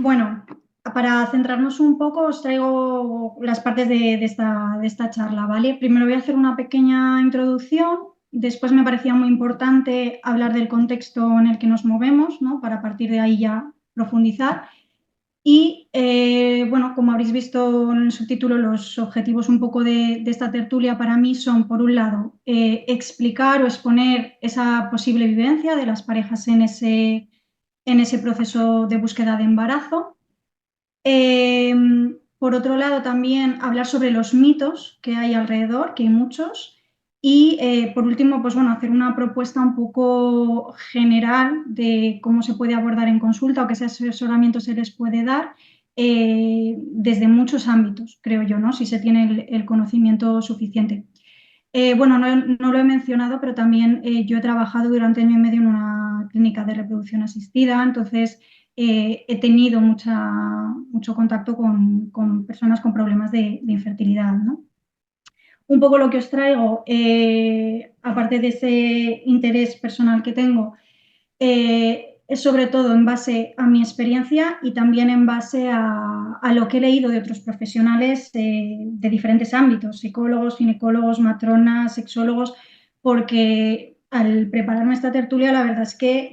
Bueno, para centrarnos un poco, os traigo las partes de esta charla, ¿vale? Primero voy a hacer una pequeña introducción, después me parecía muy importante hablar del contexto en el que nos movemos, ¿no? Para partir de ahí ya profundizar. Y bueno, como habréis visto en el subtítulo, los objetivos un poco de esta tertulia para mí son, por un lado, explicar o exponer esa posible vivencia de las parejas en ese proceso de búsqueda de embarazo. Eh, por otro lado, también hablar sobre los mitos que hay alrededor, que hay muchos. Y por último, pues bueno, hacer una propuesta un poco general de cómo se puede abordar en consulta o qué asesoramiento se les puede dar desde muchos ámbitos, creo yo, ¿no? Si se tiene el conocimiento suficiente. Bueno, no lo he mencionado, pero también yo he trabajado durante año y medio en una clínica de reproducción asistida, entonces he tenido mucho contacto con personas con problemas de infertilidad, ¿no? Un poco lo que os traigo, aparte de ese interés personal que tengo, es sobre todo en base a mi experiencia y también en base a lo que he leído de otros profesionales de diferentes ámbitos, psicólogos, ginecólogos, matronas, sexólogos, porque al prepararme esta tertulia la verdad es que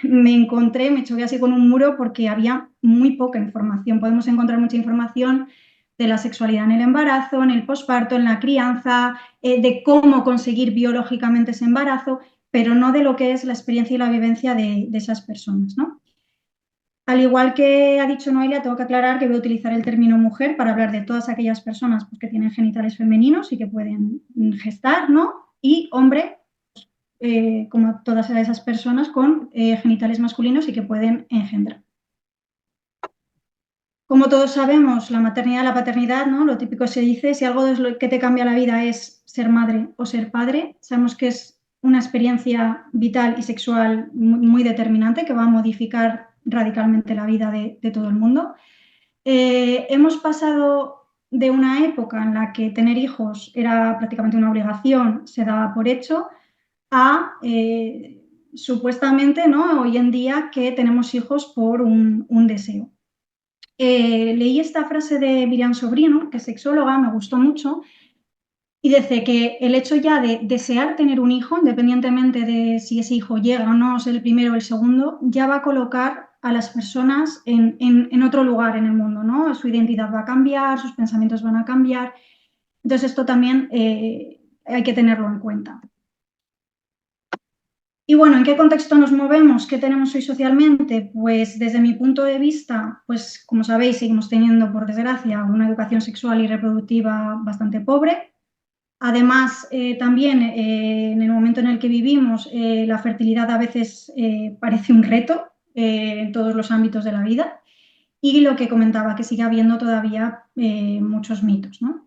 me choqué así con un muro porque había muy poca información. Podemos encontrar mucha información de la sexualidad en el embarazo, en el posparto, en la crianza, de cómo conseguir biológicamente ese embarazo, pero no de lo que es la experiencia y la vivencia de esas personas, ¿no? Al igual que ha dicho Noelia, tengo que aclarar que voy a utilizar el término mujer para hablar de todas aquellas personas pues, que tienen genitales femeninos y que pueden gestar, ¿no? Y hombre, como todas esas personas con genitales masculinos y que pueden engendrar. Como todos sabemos, la maternidad, la paternidad, ¿no? Lo típico se dice, si algo es lo que te cambia la vida es ser madre o ser padre, sabemos que es una experiencia vital y sexual muy determinante que va a modificar radicalmente la vida de todo el mundo. Hemos pasado de una época en la que tener hijos era prácticamente una obligación, se daba por hecho, a supuestamente, ¿no? Hoy en día que tenemos hijos por un deseo. Leí esta frase de Miriam Sobrino, que es sexóloga, me gustó mucho, y dice que el hecho ya de desear tener un hijo, independientemente de si ese hijo llega o no, es el primero o el segundo, ya va a colocar a las personas en otro lugar en el mundo, ¿no? Su identidad va a cambiar, sus pensamientos van a cambiar. Entonces esto también hay que tenerlo en cuenta. Y bueno, ¿en qué contexto nos movemos? ¿Qué tenemos hoy socialmente? Pues desde mi punto de vista, pues como sabéis, seguimos teniendo, por desgracia, una educación sexual y reproductiva bastante pobre. Además, también en el momento en el que vivimos, la fertilidad a veces parece un reto en todos los ámbitos de la vida. Y lo que comentaba, que sigue habiendo todavía muchos mitos, ¿no?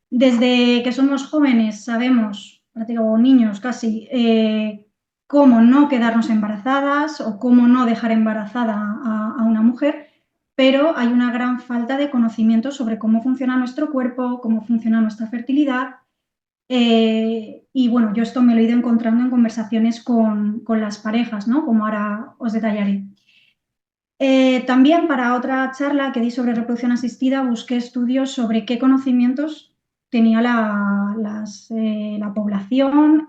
Desde que somos jóvenes sabemos, o niños casi, cómo no quedarnos embarazadas o cómo no dejar embarazada a una mujer, pero hay una gran falta de conocimiento sobre cómo funciona nuestro cuerpo, cómo funciona nuestra fertilidad. Y bueno, yo esto me lo he ido encontrando en conversaciones con las parejas, ¿no? Como ahora os detallaré. También para otra charla que di sobre reproducción asistida busqué estudios sobre qué conocimientos tenía la población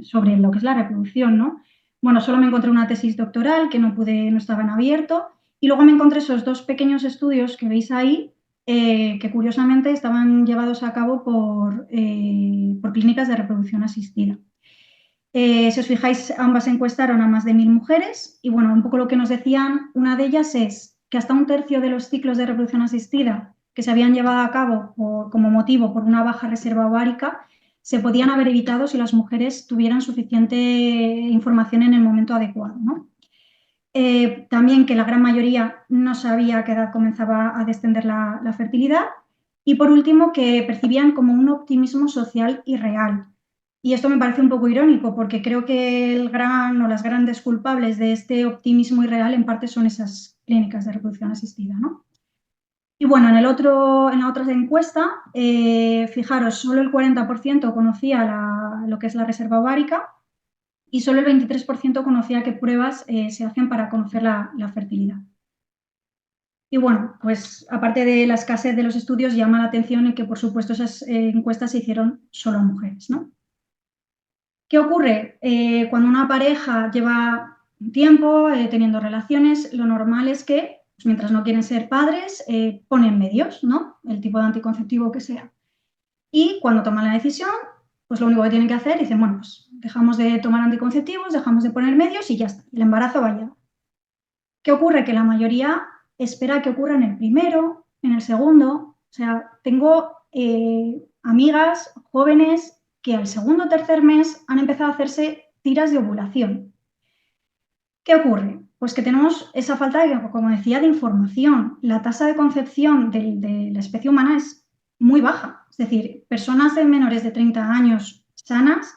sobre lo que es la reproducción, ¿no? Bueno, solo me encontré una tesis doctoral que no estaba en abierto, y luego me encontré esos dos pequeños estudios que veis ahí, que curiosamente estaban llevados a cabo por clínicas de reproducción asistida. Si os fijáis, ambas encuestaron a más de 1.000 mujeres y bueno, un poco lo que nos decían, una de ellas es que hasta un tercio de los ciclos de reproducción asistida que se habían llevado a cabo como motivo por una baja reserva ovárica se podían haber evitado si las mujeres tuvieran suficiente información en el momento adecuado, ¿no? También que la gran mayoría no sabía a qué edad comenzaba a descender la fertilidad y por último que percibían como un optimismo social y real. Y esto me parece un poco irónico porque creo que las grandes culpables de este optimismo irreal en parte son esas clínicas de reproducción asistida, ¿no? Y bueno, en la otra encuesta, fijaros, solo el 40% conocía lo que es la reserva ovárica y solo el 23% conocía qué pruebas se hacen para conocer la fertilidad. Y bueno, pues aparte de la escasez de los estudios, llama la atención en que, por supuesto, esas encuestas se hicieron solo a mujeres, ¿no? ¿Qué ocurre? Cuando una pareja lleva un tiempo teniendo relaciones, lo normal es que, pues, mientras no quieren ser padres, ponen medios, ¿no? El tipo de anticonceptivo que sea. Y cuando toman la decisión, pues lo único que tienen que hacer, dicen, bueno, pues dejamos de tomar anticonceptivos, dejamos de poner medios y ya está, el embarazo vaya. ¿Qué ocurre? Que la mayoría espera que ocurra en el primero, en el segundo. O sea, tengo amigas jóvenes que al segundo o tercer mes han empezado a hacerse tiras de ovulación. ¿Qué ocurre? Pues que tenemos esa falta, como decía, de información. La tasa de concepción de la especie humana es muy baja. Es decir, personas de menores de 30 años sanas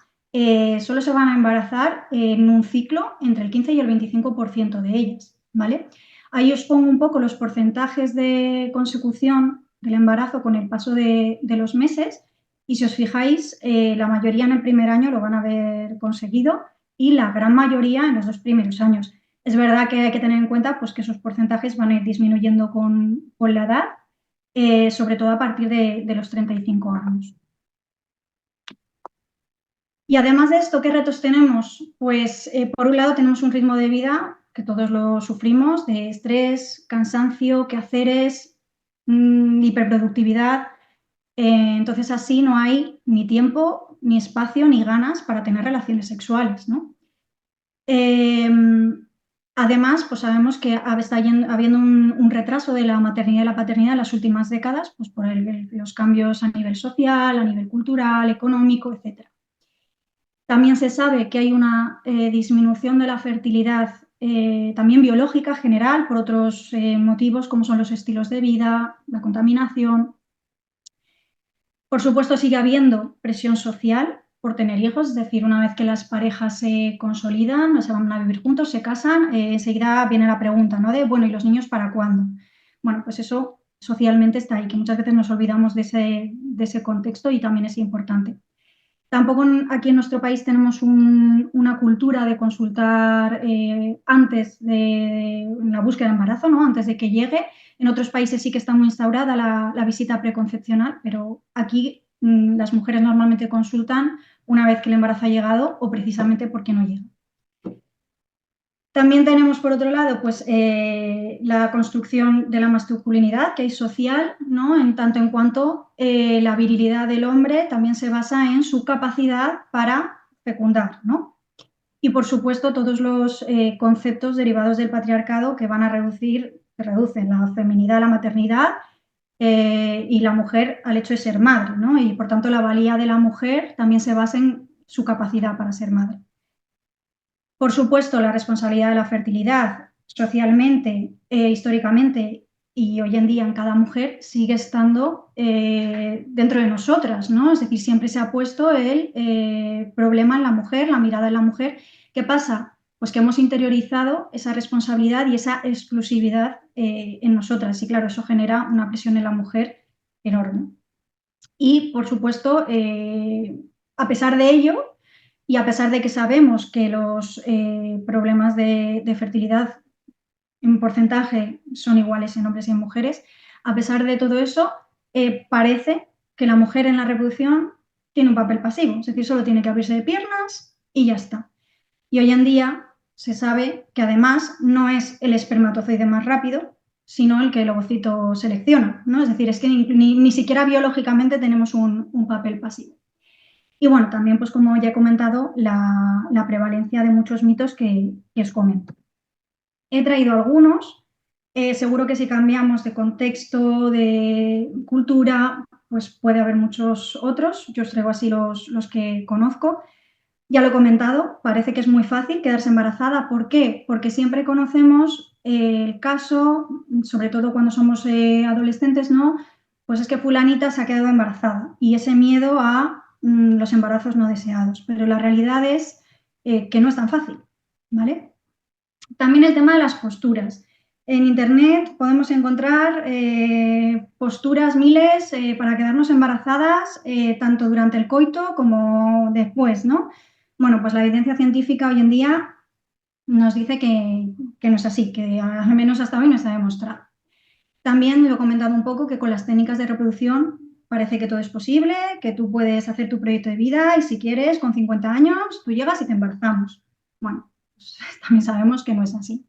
solo se van a embarazar en un ciclo entre el 15 y el 25% de ellas, ¿vale? Ahí os pongo un poco los porcentajes de consecución del embarazo con el paso de los meses y si os fijáis, la mayoría en el primer año lo van a haber conseguido y la gran mayoría en los 2 primeros años. Es verdad que hay que tener en cuenta pues, que esos porcentajes van a ir disminuyendo con la edad, sobre todo a partir de los 35 años. Y además de esto, ¿qué retos tenemos? Pues por un lado tenemos un ritmo de vida que todos lo sufrimos, de estrés, cansancio, quehaceres, hiperproductividad. Entonces así no hay ni tiempo, ni espacio, ni ganas para tener relaciones sexuales, ¿no? Además, pues sabemos que está habiendo un retraso de la maternidad y la paternidad en las últimas décadas, pues por los cambios a nivel social, a nivel cultural, económico, etc. También se sabe que hay una disminución de la fertilidad también biológica general por otros motivos como son los estilos de vida, la contaminación. Por supuesto, sigue habiendo presión social por tener hijos, es decir, una vez que las parejas se consolidan, se van a vivir juntos, se casan, enseguida viene la pregunta, ¿no? De, bueno, ¿y los niños para cuándo? Bueno, pues eso socialmente está ahí, que muchas veces nos olvidamos de ese contexto y también es importante. Tampoco aquí en nuestro país tenemos una cultura de consultar antes de la búsqueda de embarazo, ¿no? Antes de que llegue. En otros países sí que está muy instaurada la visita preconcepcional, pero aquí las mujeres normalmente consultan una vez que el embarazo ha llegado o precisamente porque no llega. También tenemos, por otro lado, pues, la construcción de la masculinidad que hay social, ¿no? En tanto en cuanto la virilidad del hombre también se basa en su capacidad para fecundar, ¿no? Y, por supuesto, todos los conceptos derivados del patriarcado que van a reducen la feminidad, la maternidad y la mujer al hecho de ser madre, ¿no? Y, por tanto, la valía de la mujer también se basa en su capacidad para ser madre. Por supuesto, la responsabilidad de la fertilidad socialmente, históricamente y hoy en día en cada mujer sigue estando dentro de nosotras, ¿no? Es decir, siempre se ha puesto el problema en la mujer, la mirada en la mujer. ¿Qué pasa? Pues que hemos interiorizado esa responsabilidad y esa exclusividad en nosotras y claro, eso genera una presión en la mujer enorme. Y, por supuesto, a pesar de ello, y a pesar de que sabemos que los problemas de fertilidad en porcentaje son iguales en hombres y en mujeres, a pesar de todo eso, parece que la mujer en la reproducción tiene un papel pasivo, es decir, solo tiene que abrirse de piernas y ya está. Y hoy en día se sabe que además no es el espermatozoide más rápido, sino el que el ovocito selecciona, ¿no? Es decir, es que ni siquiera biológicamente tenemos un papel pasivo. Y bueno, también, pues como ya he comentado, la prevalencia de muchos mitos que os comento. He traído algunos, seguro que si cambiamos de contexto, de cultura, pues puede haber muchos otros. Yo os traigo así los que conozco. Ya lo he comentado, parece que es muy fácil quedarse embarazada. ¿Por qué? Porque siempre conocemos el caso, sobre todo cuando somos adolescentes, ¿no? Pues es que fulanita se ha quedado embarazada y ese miedo a los embarazos no deseados. Pero la realidad es que no es tan fácil, ¿vale? También el tema de las posturas. En Internet podemos encontrar posturas miles para quedarnos embarazadas tanto durante el coito como después, ¿no? Bueno, pues la evidencia científica hoy en día nos dice que no es así, que al menos hasta hoy no está demostrado. También lo he comentado un poco que con las técnicas de reproducción parece que todo es posible, que tú puedes hacer tu proyecto de vida y si quieres, con 50 años, tú llegas y te embarazamos. Bueno, pues también sabemos que no es así.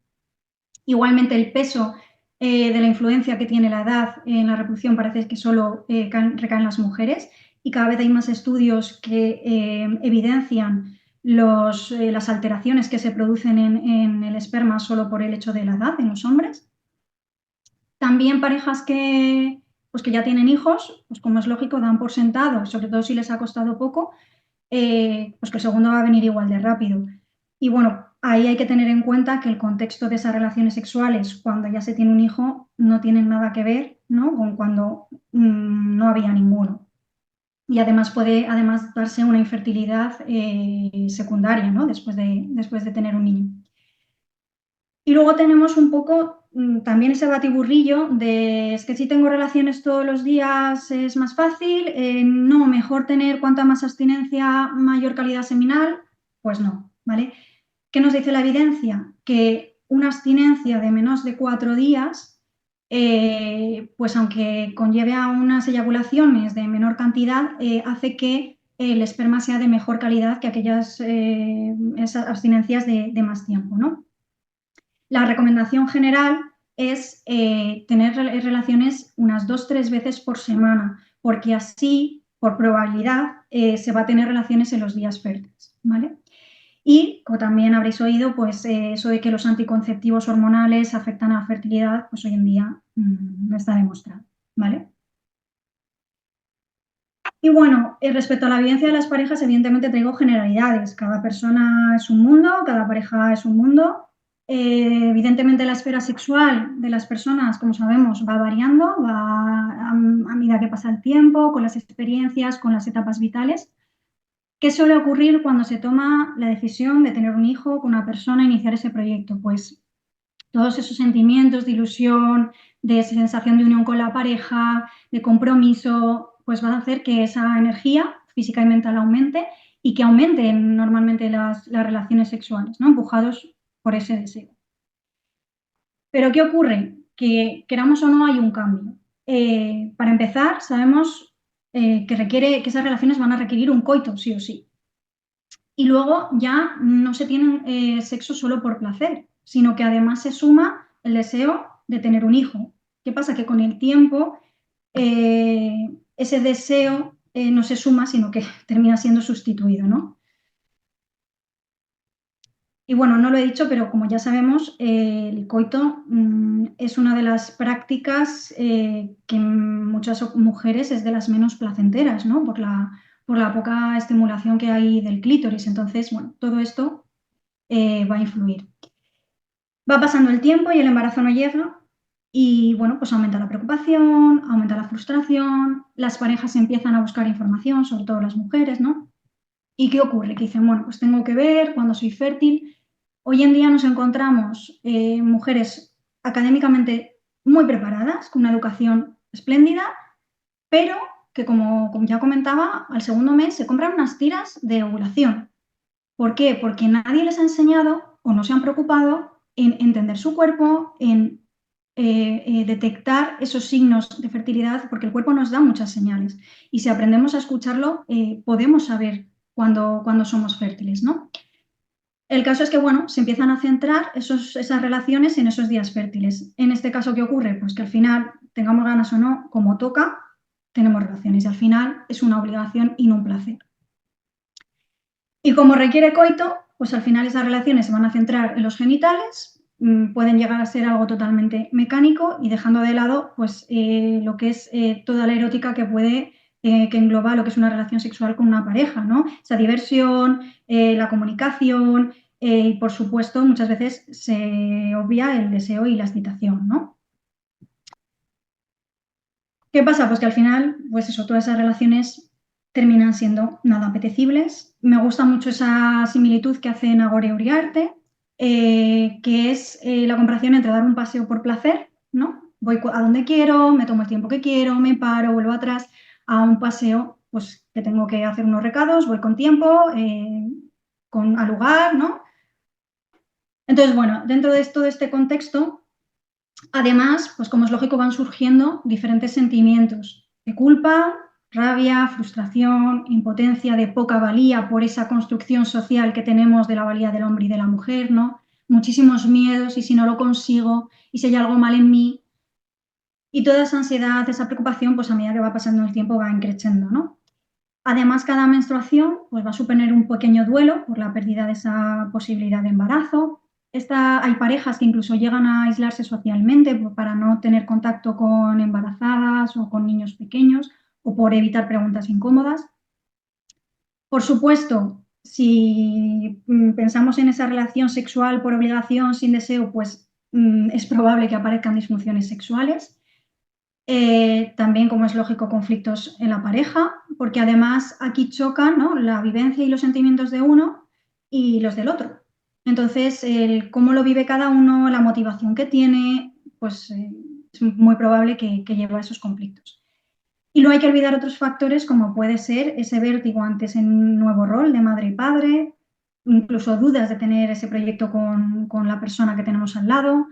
Igualmente, el peso de la influencia que tiene la edad en la reproducción parece que solo recae en las mujeres y cada vez hay más estudios que evidencian las alteraciones que se producen en el esperma solo por el hecho de la edad en los hombres. También parejas pues que ya tienen hijos, pues como es lógico, dan por sentado, sobre todo si les ha costado poco, pues que el segundo va a venir igual de rápido. Y bueno, ahí hay que tener en cuenta que el contexto de esas relaciones sexuales cuando ya se tiene un hijo no tienen nada que ver, ¿no?, con cuando no había ninguno. Y además puede darse una infertilidad secundaria, ¿no?, después de tener un niño. Y luego tenemos un poco también ese batiburrillo de es que si tengo relaciones todos los días es más fácil, no, mejor tener cuanta más abstinencia, mayor calidad seminal, pues no, ¿vale? ¿Qué nos dice la evidencia? Que una abstinencia de menos de 4 días, pues aunque conlleve a unas eyaculaciones de menor cantidad, hace que el esperma sea de mejor calidad que aquellas esas abstinencias de más tiempo, ¿no? La recomendación general es tener relaciones unas 2-3 veces por semana, porque así, por probabilidad, se va a tener relaciones en los días fértiles, ¿vale? Y, como también habréis oído, pues eso de que los anticonceptivos hormonales afectan a la fertilidad, pues hoy en día no está demostrado, ¿vale? Y bueno, respecto a la vivencia de las parejas, evidentemente traigo generalidades. Cada persona es un mundo, cada pareja es un mundo. Evidentemente la esfera sexual de las personas, como sabemos, va variando, va a medida que pasa el tiempo, con las experiencias, con las etapas vitales. ¿Qué suele ocurrir cuando se toma la decisión de tener un hijo con una persona, iniciar ese proyecto? Pues todos esos sentimientos de ilusión, de sensación de unión con la pareja, de compromiso, pues va a hacer que esa energía física y mental aumente y que aumenten normalmente las relaciones sexuales, ¿no?, empujados por ese deseo. Pero ¿qué ocurre? Que queramos o no hay un cambio. Para empezar, sabemos que esas relaciones van a requerir un coito, sí o sí. Y luego ya no se tiene sexo solo por placer, sino que además se suma el deseo de tener un hijo. ¿Qué pasa? Que con el tiempo ese deseo no se suma, sino que termina siendo sustituido, ¿no? Y bueno, no lo he dicho, pero como ya sabemos, el coito es una de las prácticas que en muchas mujeres es de las menos placenteras, ¿no?, por la poca estimulación que hay del clítoris. Entonces, bueno, todo esto va a influir. Va pasando el tiempo y el embarazo no llega y, bueno, pues aumenta la preocupación, aumenta la frustración, las parejas empiezan a buscar información, sobre todo las mujeres, ¿no? ¿Y qué ocurre? Que dicen, bueno, pues tengo que ver cuándo soy fértil. Hoy en día nos encontramos mujeres académicamente muy preparadas, con una educación espléndida, pero que, como ya comentaba, al segundo mes se compran unas tiras de ovulación. ¿Por qué? Porque nadie les ha enseñado o no se han preocupado en entender su cuerpo, en detectar esos signos de fertilidad, porque el cuerpo nos da muchas señales. Y si aprendemos a escucharlo, podemos saber cuándo somos fértiles, ¿no? El caso es que, bueno, se empiezan a centrar esas relaciones en esos días fértiles. En este caso, ¿qué ocurre? Pues que al final, tengamos ganas o no, como toca, tenemos relaciones y al final es una obligación y no un placer. Y como requiere coito, pues al final esas relaciones se van a centrar en los genitales, pueden llegar a ser algo totalmente mecánico y dejando de lado pues, lo que es toda la erótica que que engloba lo que es una relación sexual con una pareja, ¿no? Esa diversión, la comunicación y, por supuesto, muchas veces se obvia el deseo y la excitación, ¿no? ¿Qué pasa? Pues que al final, pues eso, todas esas relaciones terminan siendo nada apetecibles. Me gusta mucho esa similitud que hace Nagore y Uriarte, que es la comparación entre dar un paseo por placer, ¿no? Voy a donde quiero, me tomo el tiempo que quiero, me paro, vuelvo atrás, a un paseo, pues que tengo que hacer unos recados, voy con tiempo, al lugar, ¿no? Entonces, bueno, dentro de todo este contexto, además, pues como es lógico, van surgiendo diferentes sentimientos de culpa, rabia, frustración, impotencia, de poca valía por esa construcción social que tenemos de la valía del hombre y de la mujer, ¿no? Muchísimos miedos, y si no lo consigo, y si hay algo mal en mí, y toda esa ansiedad, esa preocupación, pues a medida que va pasando el tiempo va increciendo, ¿no? Además, cada menstruación pues, va a suponer un pequeño duelo por la pérdida de esa posibilidad de embarazo. Hay parejas que incluso llegan a aislarse socialmente para no tener contacto con embarazadas o con niños pequeños o por evitar preguntas incómodas. Por supuesto, si pensamos en esa relación sexual por obligación, sin deseo, pues es probable que aparezcan disfunciones sexuales. También, como es lógico, conflictos en la pareja, porque además aquí chocan, ¿no?, la vivencia y los sentimientos de uno y los del otro. Entonces, cómo lo vive cada uno, la motivación que tiene, pues es muy probable que lleve a esos conflictos. Y no hay que olvidar otros factores como puede ser ese vértigo ante ese nuevo rol de madre y padre, incluso dudas de tener ese proyecto con la persona que tenemos al lado,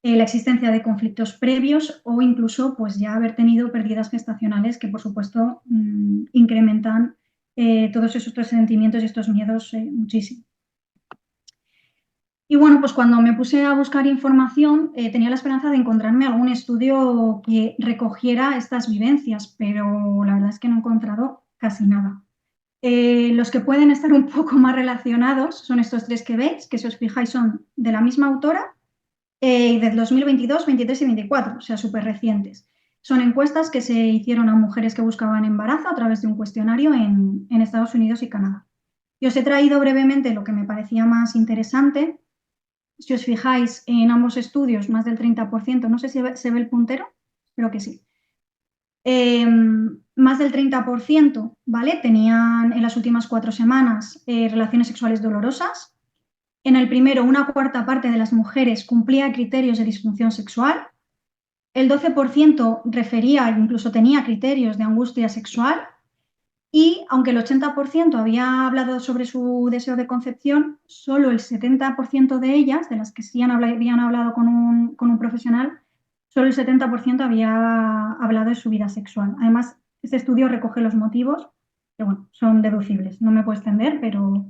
la existencia de conflictos previos o incluso pues ya haber tenido pérdidas gestacionales que por supuesto incrementan todos esos sentimientos y estos miedos muchísimo. Y bueno, pues cuando me puse a buscar información tenía la esperanza de encontrarme algún estudio que recogiera estas vivencias, pero la verdad es que no he encontrado casi nada. Los que pueden estar un poco más relacionados son estos tres que veis, que si os fijáis son de la misma autora y del 2022, 23 y 24, o sea, súper recientes. Son encuestas que se hicieron a mujeres que buscaban embarazo a través de un cuestionario en Estados Unidos y Canadá. Y os he traído brevemente lo que me parecía más interesante. Si os fijáis en ambos estudios, más del 30%, no sé si se ve el puntero, espero que sí. Más del 30%, ¿vale? Tenían en las últimas 4 semanas relaciones sexuales dolorosas. En el primero, una cuarta parte de las mujeres cumplía criterios de disfunción sexual. El 12% refería, incluso tenía criterios de angustia sexual. Y aunque el 80% había hablado sobre su deseo de concepción, solo el 70% de ellas, de las que sí habían hablado con un profesional, solo el 70% había hablado de su vida sexual. Además, este estudio recoge los motivos, que bueno, son deducibles, no me puedo extender, pero...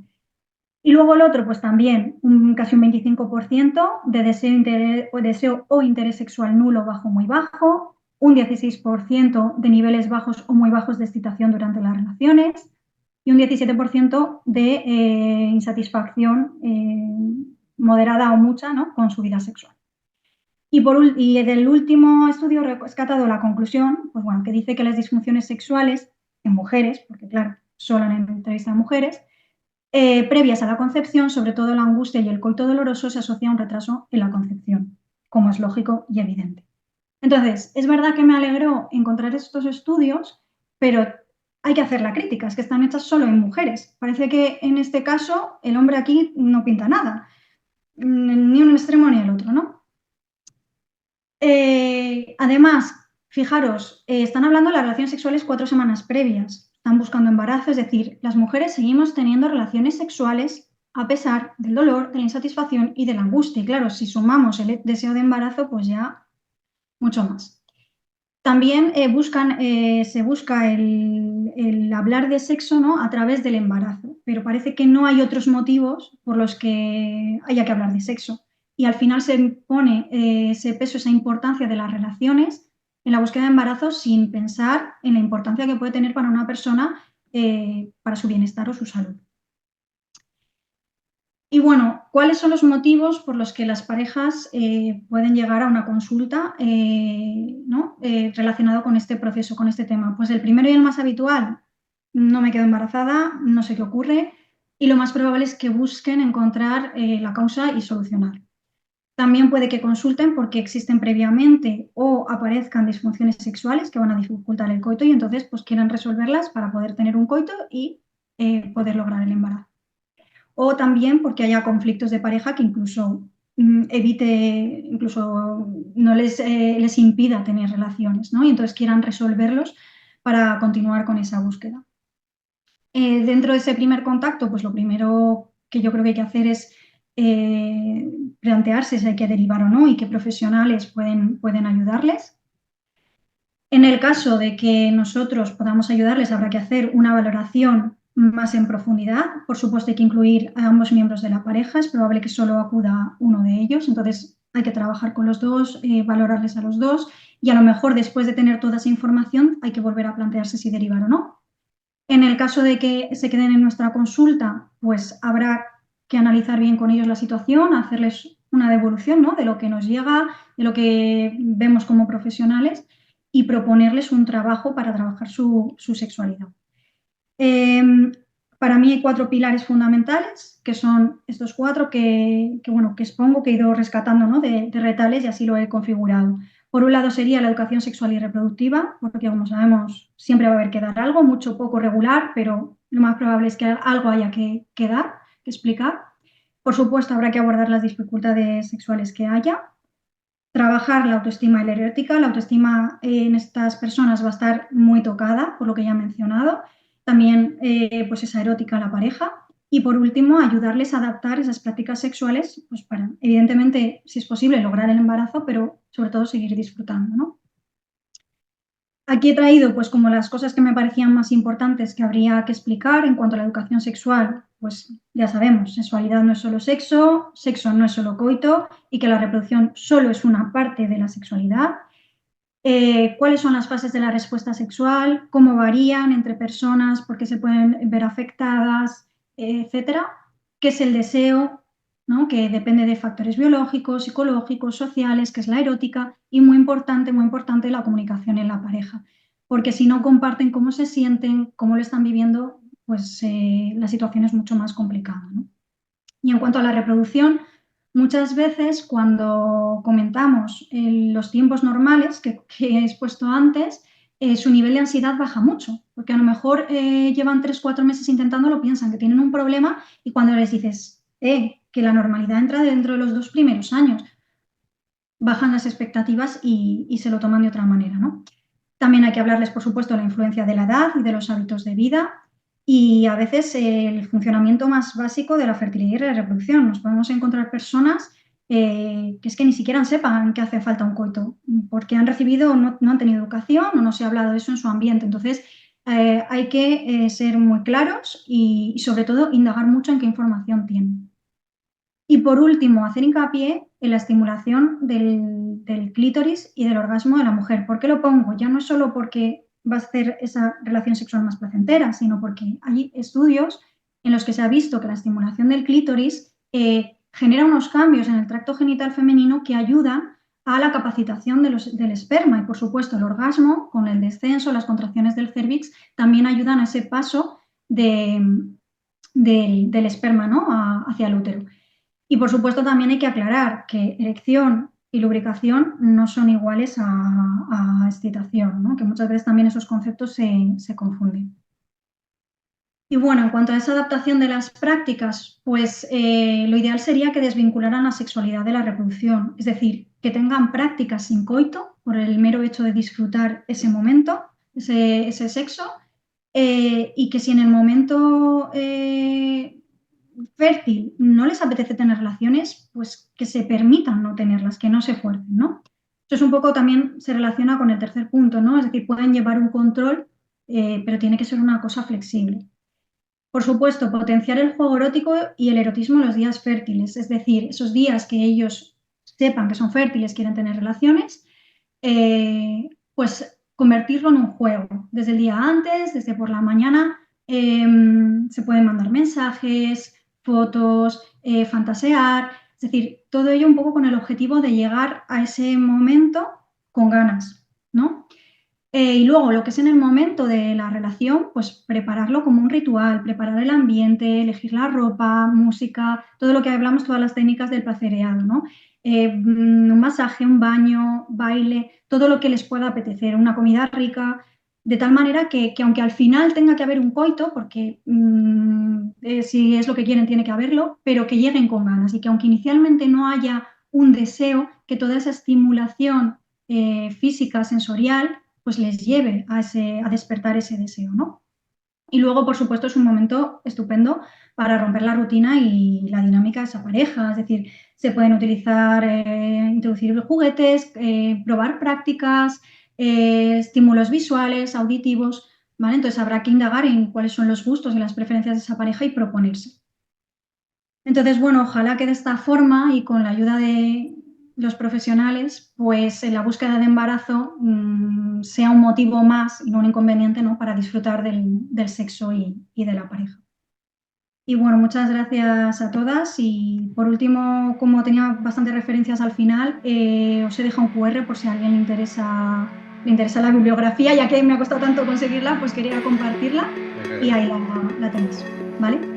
Y luego el otro, pues también casi un 25% de deseo o interés sexual nulo, bajo, muy bajo, un 16% de niveles bajos o muy bajos de excitación durante las relaciones y un 17% de insatisfacción moderada o mucha, ¿no?, con su vida sexual. Y del último estudio he rescatado la conclusión, pues bueno, que dice que las disfunciones sexuales en mujeres, porque claro, solo en entrevista a mujeres, previas a la concepción, sobre todo la angustia y el coito doloroso, se asocia a un retraso en la concepción, como es lógico y evidente. Entonces, es verdad que me alegró encontrar estos estudios, pero hay que hacer la crítica, es que están hechas solo en mujeres. Parece que en este caso el hombre aquí no pinta nada, ni un extremo ni el otro, ¿no? Además, fijaros, están hablando de las relaciones sexuales 4 semanas previas, están buscando embarazo, es decir, las mujeres seguimos teniendo relaciones sexuales a pesar del dolor, de la insatisfacción y de la angustia. Y claro, si sumamos el deseo de embarazo, pues ya mucho más. También se busca el hablar de sexo, ¿no?, a través del embarazo, pero parece que no hay otros motivos por los que haya que hablar de sexo. Y al final se pone ese peso, esa importancia de las relaciones en la búsqueda de embarazo sin pensar en la importancia que puede tener para una persona para su bienestar o su salud. Y bueno, ¿cuáles son los motivos por los que las parejas pueden llegar a una consulta ¿no?, relacionado con este proceso, con este tema? Pues el primero y el más habitual, no me quedo embarazada, no sé qué ocurre, y lo más probable es que busquen encontrar la causa y solucionar. También puede que consulten porque existen previamente o aparezcan disfunciones sexuales que van a dificultar el coito y entonces pues quieran resolverlas para poder tener un coito y poder lograr el embarazo. O también porque haya conflictos de pareja que incluso incluso no les impida tener relaciones, ¿no? Y entonces quieran resolverlos para continuar con esa búsqueda. Dentro de ese primer contacto, pues lo primero que yo creo que hay que hacer es plantearse si hay que derivar o no y qué profesionales pueden ayudarles. En el caso de que nosotros podamos ayudarles, habrá que hacer una valoración más en profundidad. Por supuesto, hay que incluir a ambos miembros de la pareja. Es probable que solo acuda uno de ellos. Entonces, hay que trabajar con los dos, valorarles a los dos y a lo mejor después de tener toda esa información hay que volver a plantearse si derivar o no. En el caso de que se queden en nuestra consulta, pues habrá que analizar bien con ellos la situación, hacerles una devolución, ¿no?, de lo que nos llega, de lo que vemos como profesionales y proponerles un trabajo para trabajar su sexualidad. Para mí hay 4 pilares fundamentales, que son estos 4 bueno, que expongo, que he ido rescatando, ¿no?, de retales y así lo he configurado. Por un lado sería la educación sexual y reproductiva, porque como sabemos siempre va a haber que dar algo, mucho, poco, regular, pero lo más probable es que algo haya que dar, que explicar. Por supuesto, habrá que abordar las dificultades sexuales que haya, trabajar la autoestima y la erótica. La autoestima en estas personas va a estar muy tocada, por lo que ya he mencionado. También pues esa erótica a la pareja. Y por último, ayudarles a adaptar esas prácticas sexuales, pues para, evidentemente, si es posible, lograr el embarazo, pero sobre todo seguir disfrutando, ¿no? Aquí he traído, pues, como las cosas que me parecían más importantes que habría que explicar en cuanto a la educación sexual. Pues ya sabemos, sexualidad no es solo sexo, sexo no es solo coito y que la reproducción solo es una parte de la sexualidad. ¿Cuáles son las fases de la respuesta sexual? ¿Cómo varían entre personas? ¿Por qué se pueden ver afectadas? Etcétera. ¿Qué es el deseo? ¿No? Que depende de factores biológicos, psicológicos, sociales, que es la erótica, y muy importante la comunicación en la pareja, porque si no comparten cómo se sienten, cómo lo están viviendo, pues la situación es mucho más complicada, ¿no? Y en cuanto a la reproducción, muchas veces cuando comentamos los tiempos normales que he expuesto antes, su nivel de ansiedad baja mucho, porque a lo mejor llevan 3 o 4 meses intentándolo, piensan que tienen un problema y cuando les dices que la normalidad entra dentro de los 2 primeros años, bajan las expectativas y se lo toman de otra manera, ¿no? También hay que hablarles, por supuesto, de la influencia de la edad y de los hábitos de vida y a veces el funcionamiento más básico de la fertilidad y la reproducción. Nos podemos encontrar personas que es que ni siquiera sepan que hace falta un coito, porque han recibido, no han tenido educación o no se ha hablado de eso en su ambiente. Entonces, hay que ser muy claros y sobre todo indagar mucho en qué información tienen. Y por último, hacer hincapié en la estimulación del clítoris y del orgasmo de la mujer. ¿Por qué lo pongo? Ya no es solo porque va a hacer esa relación sexual más placentera, sino porque hay estudios en los que se ha visto que la estimulación del clítoris genera unos cambios en el tracto genital femenino que ayudan a la capacitación del esperma. Y por supuesto, el orgasmo, con el descenso, las contracciones del cérvix, también ayudan a ese paso del esperma, ¿no?, hacia el útero. Y por supuesto también hay que aclarar que erección y lubricación no son iguales a excitación, ¿no?, que muchas veces también esos conceptos se confunden. Y bueno, en cuanto a esa adaptación de las prácticas, pues lo ideal sería que desvincularan la sexualidad de la reproducción, es decir, que tengan prácticas sin coito por el mero hecho de disfrutar ese momento, ese sexo, y que si en el momento fértil no les apetece tener relaciones, pues que se permitan no tenerlas, que no se fuercen, ¿no? Eso es un poco también se relaciona con el tercer punto, ¿no? Es decir, pueden llevar un control, pero tiene que ser una cosa flexible. Por supuesto, potenciar el juego erótico y el erotismo en los días fértiles, es decir, esos días que ellos sepan que son fértiles, quieren tener relaciones, pues convertirlo en un juego. Desde el día antes, desde por la mañana, se pueden mandar mensajes, fotos, fantasear, es decir, todo ello un poco con el objetivo de llegar a ese momento con ganas, ¿no? Y luego, lo que es en el momento de la relación, pues prepararlo como un ritual, preparar el ambiente, elegir la ropa, música, todo lo que hablamos, todas las técnicas del placereado, ¿no? Un masaje, un baño, baile, todo lo que les pueda apetecer, una comida rica, de tal manera que aunque al final tenga que haber un coito, porque si es lo que quieren tiene que haberlo, pero que lleguen con ganas y que aunque inicialmente no haya un deseo, que toda esa estimulación física, sensorial, pues les lleve a despertar ese deseo, ¿no? Y luego, por supuesto, es un momento estupendo para romper la rutina y la dinámica de esa pareja. Es decir, se pueden utilizar, introducir juguetes, probar prácticas, estímulos visuales, auditivos, ¿vale? Entonces habrá que indagar en cuáles son los gustos y las preferencias de esa pareja y proponerse. Entonces, bueno, ojalá que de esta forma y con la ayuda de los profesionales, pues en la búsqueda de embarazo sea un motivo más y no un inconveniente, ¿no? Para disfrutar del sexo y de la pareja. Y bueno, muchas gracias a todas. Y por último, como tenía bastantes referencias al final, os he dejado un QR por si a alguien le interesa la bibliografía, ya que me ha costado tanto conseguirla, pues quería compartirla y ahí la tenéis, ¿vale?